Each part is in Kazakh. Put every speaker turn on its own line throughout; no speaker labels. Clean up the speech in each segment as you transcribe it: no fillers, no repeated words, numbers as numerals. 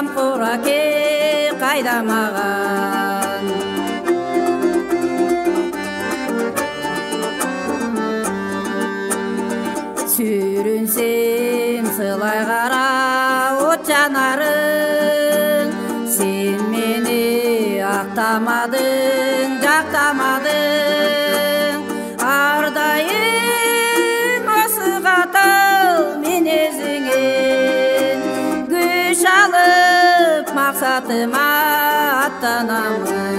қамқораке қайдамаған. Сүрінсем сылай қара от жанарың, сен мені ақтамадың, жақтамадың. Ардайым осы қатал мінезіңен, күш алып мақсатыма аттанамын.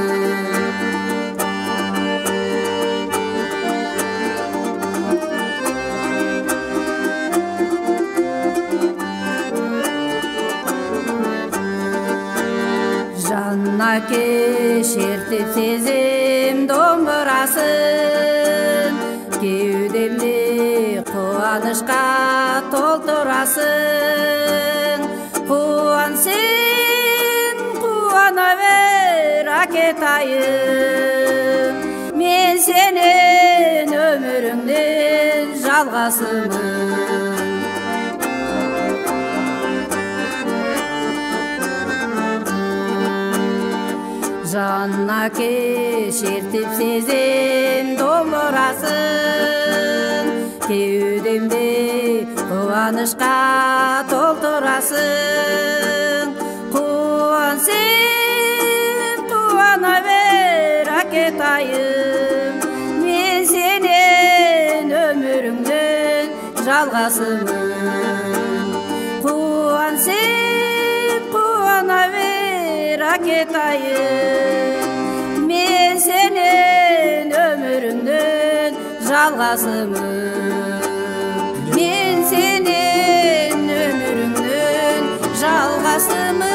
Жанна кешертіп сезім домбырасын, кеудемде қуанышқа толтырасың. Қуан сен, қуана бер әкетайым, мен сенен өміріңде жалғасымын. Жанна кешертіп сезім домбырасын, кеудемде қуанышқа толтырасың. Қуан сен, қуана бер әкетайым, мен сенен өміріңнен жалғасымын. Қуан сен, қуана бер әкетайым, мен сенен өміріңнен жалғасымын. Мен сенен өміріңнен жалғасымын.